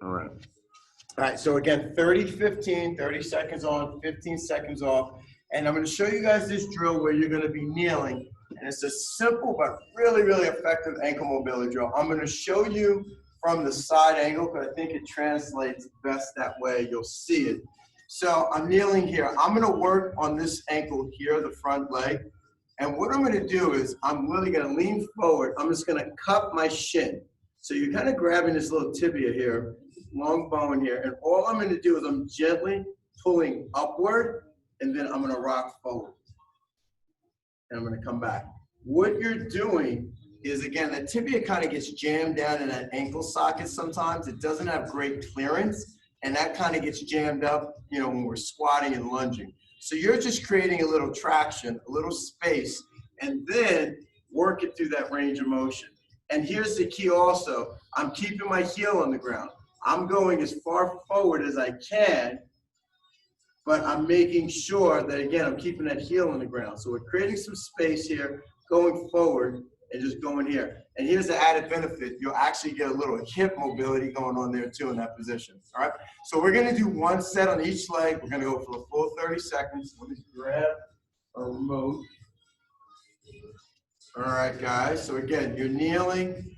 All right. All right, so again, 30, 15, 30 seconds on, 15 seconds off. And I'm going to show you guys this drill where you're going to be kneeling. And it's a simple but really, really effective ankle mobility drill. I'm going to show you from the side angle because I think it translates best that way. You'll see it. So I'm kneeling here. I'm going to work on this ankle here, the front leg. And what I'm going to do is I'm really going to lean forward. I'm just going to cup my shin. So you're kind of grabbing this little tibia here, long bone here. And all I'm going to do is I'm gently pulling upward, and then I'm going to rock forward. And I'm going to come back. What you're doing is, again, the tibia kind of gets jammed down in that ankle socket sometimes. It doesn't have great clearance, and that kind of gets jammed up, you know, when we're squatting and lunging. So you're just creating a little traction, a little space, and then work it through that range of motion. And here's the key also. I'm keeping my heel on the ground. I'm going as far forward as I can, but I'm making sure that, again, I'm keeping that heel on the ground. So we're creating some space here, going forward, and just going here. And here's the added benefit. You'll actually get a little hip mobility going on there too in that position, all right? So we're gonna do one set on each leg. We're gonna go for the full 30 seconds. Let me grab a remote. All right, guys, so again, you're kneeling,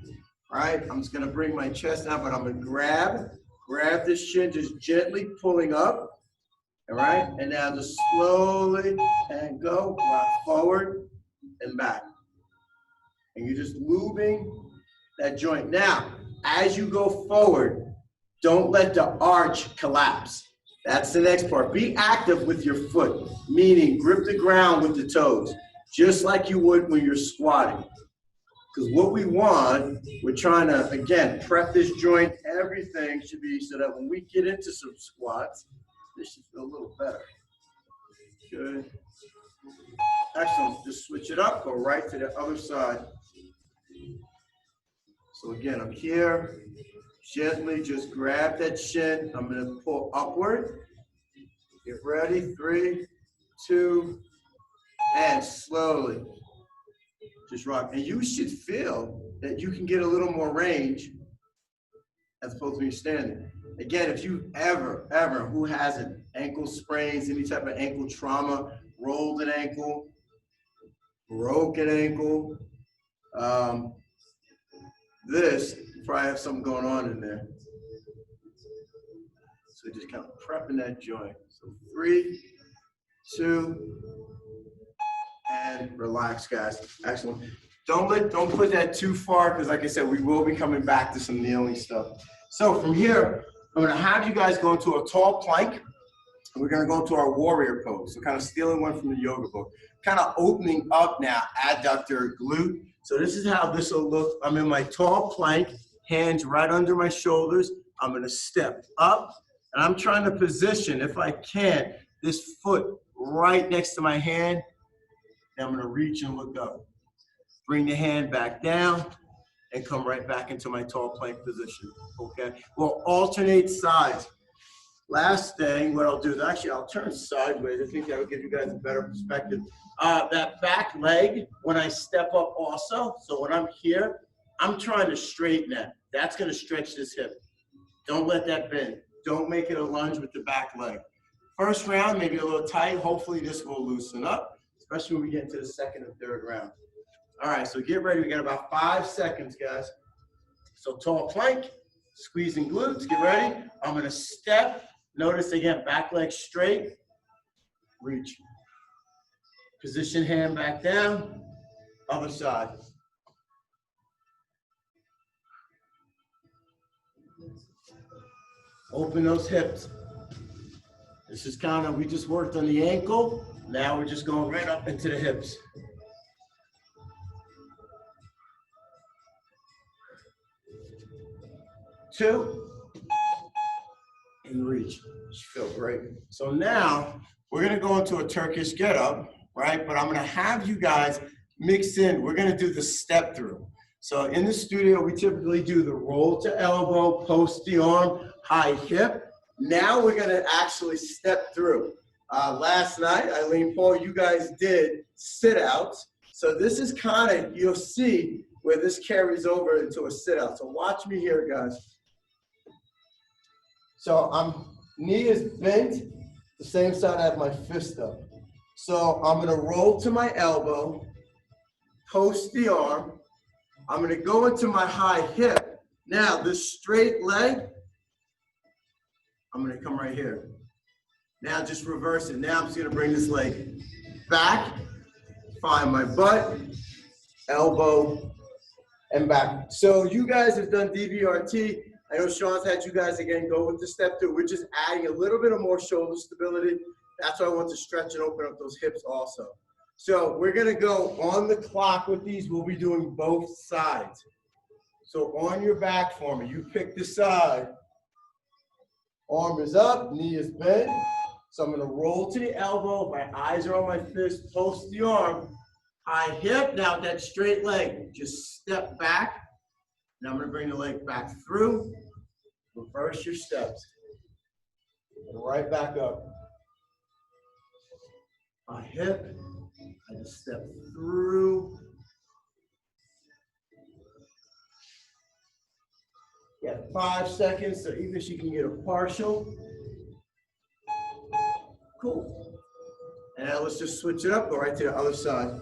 right? I'm just gonna bring my chest down, but I'm gonna grab this shin, just gently pulling up, all right? And now just slowly and go, rock forward and back. And you're just moving that joint. Now, as you go forward, don't let the arch collapse. That's the next part. Be active with your foot, meaning grip the ground with the toes, just like you would when you're squatting. Because what we want, we're trying to, again, prep this joint. Everything should be so that when we get into some squats, this should feel a little better. Good. Excellent. Just switch it up. Go right to the other side. So again, I'm here. Gently just grab that shin. I'm going to pull upward. Get ready. 3, 2, and slowly just rock. And you should feel that you can get a little more range as opposed to when you're standing. Again, if you ever, who hasn't, ankle sprains, any type of ankle trauma, rolled an ankle, broke an ankle, this, you probably have something going on in there. So just kind of prepping that joint. So 3, 2, and relax, guys. Excellent. Don't put that too far, because like I said, we will be coming back to some kneeling stuff. So from here, I'm going to have you guys go into a tall plank. And we're going to go into our warrior pose. So kind of stealing one from the yoga book. Kind of opening up now, adductor, glute. So this is how this will look. I'm in my tall plank, hands right under my shoulders. I'm going to step up, and I'm trying to position, if I can, this foot right next to my hand. And I'm going to reach and look up. Bring the hand back down and come right back into my tall plank position, okay? We'll alternate sides. Last thing, what I'll do is actually I'll turn sideways. I think that will give you guys a better perspective. That back leg, when I step up also, so when I'm here, I'm trying to straighten that. That's going to stretch this hip. Don't let that bend. Don't make it a lunge with the back leg. First round, maybe a little tight. Hopefully this will loosen up, especially when we get into the second and third round. All right, so get ready. We got about 5 seconds, guys. So tall plank, squeezing glutes. Get ready. I'm going to step. Notice again, back leg straight. Reach. Position hand back down. Other side. Open those hips. This is kind of, we just worked on the ankle. Now we're just going right up into the hips. Two, and reach. Feel great. So now we're going to go into a Turkish get-up, right? But I'm going to have you guys mix in. We're going to do the step through. So in the studio, we typically do the roll to elbow, post the arm, high hip. Now we're going to actually step through. Last night, Eileen, Paul, you guys did sit-outs. So this is kind of, you'll see where this carries over into a sit-out. So watch me here, guys. So knee is bent, the same side I have my fist up. So I'm gonna roll to my elbow, post the arm. I'm gonna go into my high hip. Now this straight leg, I'm gonna come right here. Now just reverse it. Now I'm just gonna bring this leg back, find my butt, elbow, and back. So you guys have done DBRT. I know Sean's had you guys again go with the step 2. We're just adding a little bit of more shoulder stability. That's why I want to stretch and open up those hips also. So we're gonna go on the clock with these. We'll be doing both sides. So on your back for me, you pick the side. Arm is up, knee is bent. So I'm gonna roll to the elbow, my eyes are on my fist, post the arm, high hip. Now that straight leg, just step back. Now I'm gonna bring the leg back through, reverse your steps. And right back up. High hip, I just step through. You have 5 seconds, so even if you can get a partial. Cool. And now let's just switch it up, go right to the other side.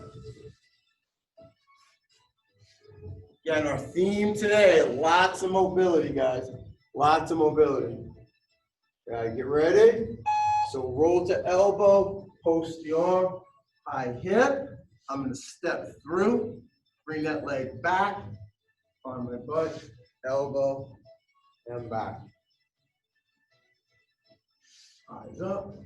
Again, our theme today, lots of mobility, guys. Lots of mobility. Get ready. So roll to elbow, post the arm, high hip. I'm gonna step through, bring that leg back, on my butt, elbow, and back. Eyes up.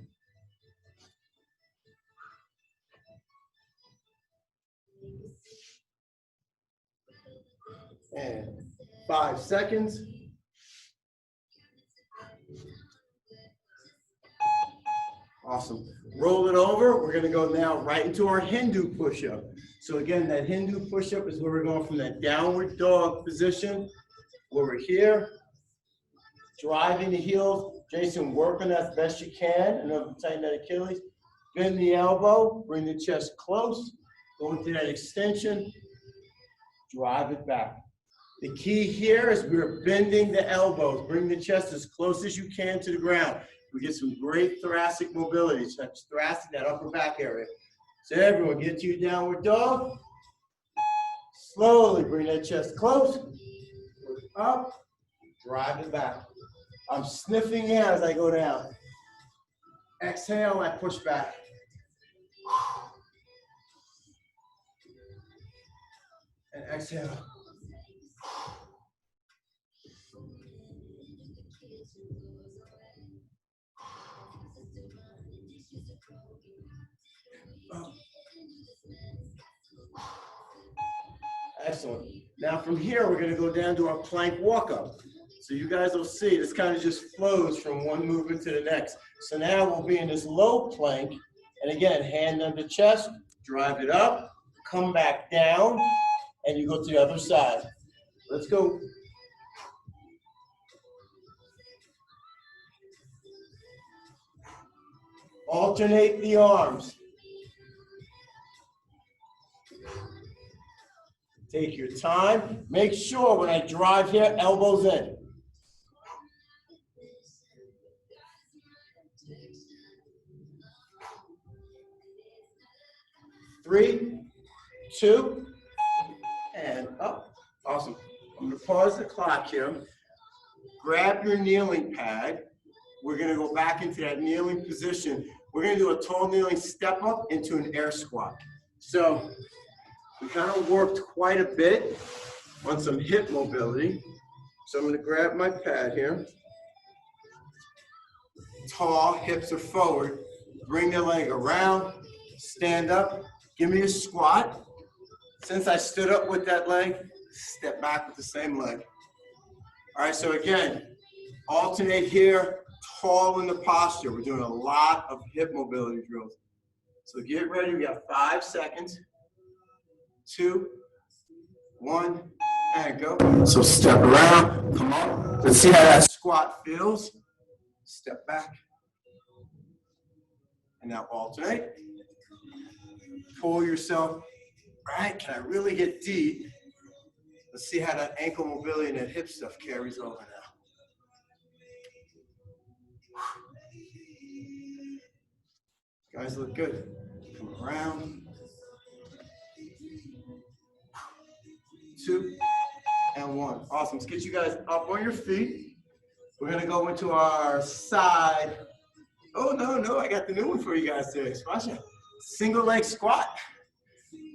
And 5 seconds. Awesome. Roll it over. We're going to go now right into our Hindu push-up. So again, that Hindu push-up is where we're going from that downward dog position, where we're here, driving the heels. Jason, work on that as best you can. And then tighten that Achilles. Bend the elbow, bring the chest close, go into that extension, drive it back. The key here is we're bending the elbows. Bring the chest as close as you can to the ground. We get some great thoracic mobility, such thoracic, that upper back area. So everyone, get to your downward dog. Slowly bring that chest close. Look up, drive it back. I'm sniffing air as I go down. Exhale, I push back. And exhale. Excellent. Now from here, we're going to go down to our plank walk-up. So you guys will see this kind of just flows from one movement to the next. So now we'll be in this low plank. And again, hand under chest, drive it up, come back down, and you go to the other side. Let's go. Alternate the arms. Take your time. Make sure when I drive here, elbows in. Three, two, and up. Awesome. I'm going to pause the clock here. Grab your kneeling pad. We're going to go back into that kneeling position. We're going to do a tall kneeling step up into an air squat. So we kind of worked quite a bit on some hip mobility. So I'm going to grab my pad here. Tall, hips are forward. Bring the leg around, stand up, give me a squat. Since I stood up with that leg, step back with the same leg. All right, so again, alternate here, tall in the posture. We're doing a lot of hip mobility drills. So get ready, we got 5 seconds. 2, 1, and go. So step around, come on. Let's see how that squat feels. Step back. And now alternate. Pull yourself. All right, can I really get deep? Let's see how that ankle mobility and that hip stuff carries over now. Guys look good. Come around. 2 and 1. Awesome. Let's get you guys up on your feet. We're going to go into our side. Oh, no, I got the new one for you guys today. Watch it. Single leg squat.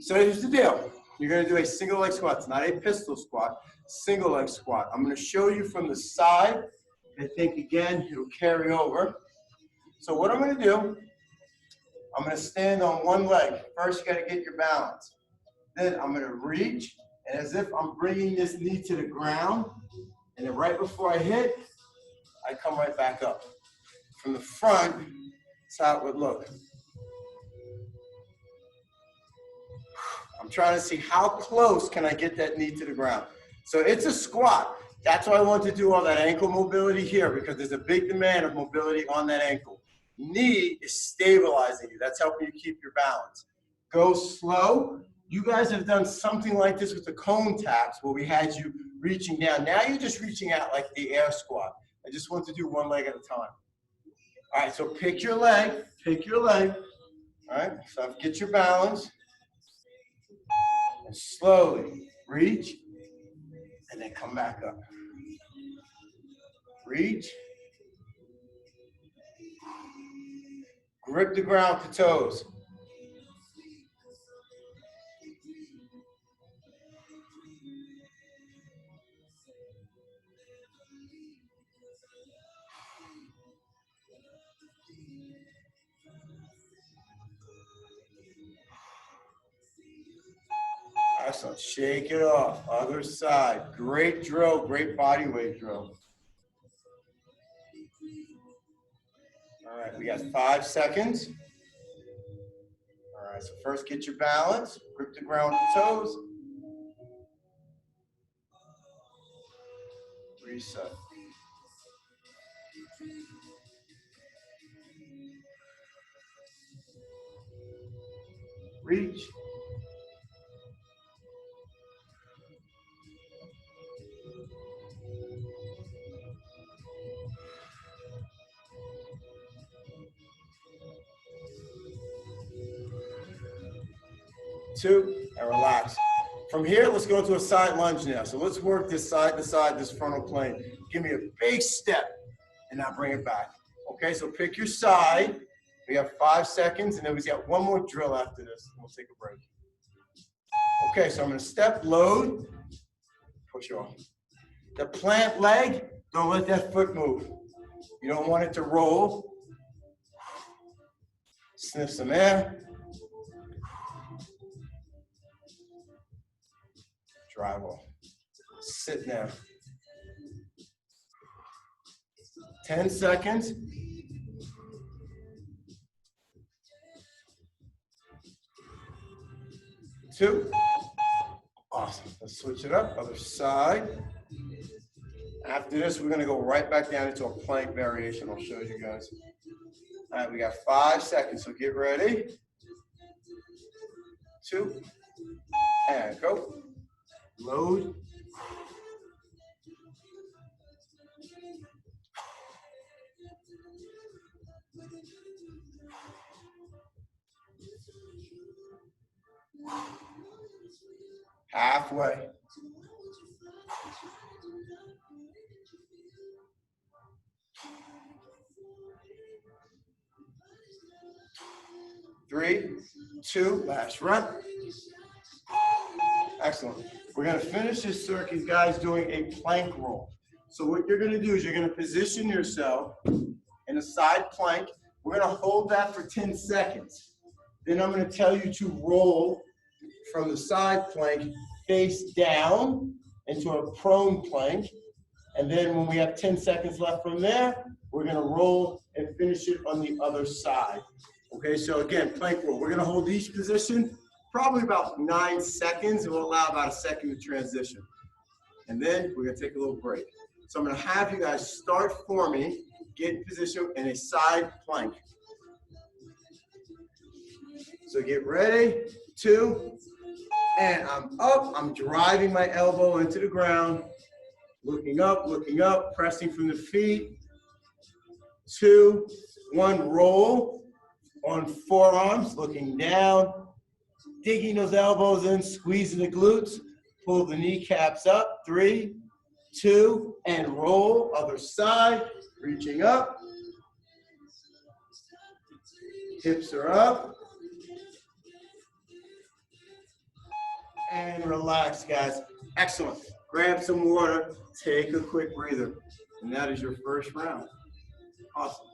So here's the deal. You're going to do a single leg squat. It's not a pistol squat. Single leg squat. I'm going to show you from the side. I think, again, it'll carry over. So what I'm going to do, I'm going to stand on one leg. First, you got to get your balance. Then I'm going to reach, and as if I'm bringing this knee to the ground, and then right before I hit, I come right back up. From the front, that's how it would look. I'm trying to see how close can I get that knee to the ground. So it's a squat. That's why I want to do all that ankle mobility here, because there's a big demand of mobility on that ankle. Knee is stabilizing you. That's helping you keep your balance. Go slow. You guys have done something like this with the cone taps where we had you reaching down. Now you're just reaching out like the air squat. I just want to do one leg at a time. All right, so pick your leg. All right, so get your balance. And slowly reach, and then come back up. Reach. Grip the ground with the toes. Excellent. Shake it off. Other side. Great drill. Great body weight drill. All right, we got 5 seconds. All right, so first get your balance. Grip the ground with the toes. Reset. Reach. Two, and relax. From here, let's go to a side lunge now. So let's work this side to side, this frontal plane. Give me a big step, and now bring it back. Okay, so pick your side. We have 5 seconds, and then we got one more drill after this. We'll take a break. Okay, so I'm gonna step, load, push off. The plant leg, don't let that foot move. You don't want it to roll. Sniff some air. Drive off. Sit now. 10 seconds. Two. Awesome. Let's switch it up. Other side. After this, we're going to go right back down into a plank variation. I'll show you guys. All right, we got 5 seconds, so get ready. 2. And go. Load. Halfway. Three, two, last rep. Excellent. We're going to finish this circuit, guys, doing a plank roll. So what you're going to do is you're going to position yourself in a side plank. We're going to hold that for 10 seconds. Then I'm going to tell you to roll from the side plank face down into a prone plank. And then when we have 10 seconds left from there, we're going to roll and finish it on the other side. Okay, so again, plank roll. We're going to hold each position probably about 9 seconds, and we'll allow about a second to transition. And then we're going to take a little break. So I'm going to have you guys start for me, get in position in a side plank. So get ready, 2, and I'm up. I'm driving my elbow into the ground, looking up, pressing from the feet. 2, 1, roll on forearms, looking down, digging those elbows in, squeezing the glutes, pull the kneecaps up, 3, 2, and roll, other side, reaching up, hips are up, and relax, guys. Excellent. Grab some water, take a quick breather, and that is your first round. Awesome.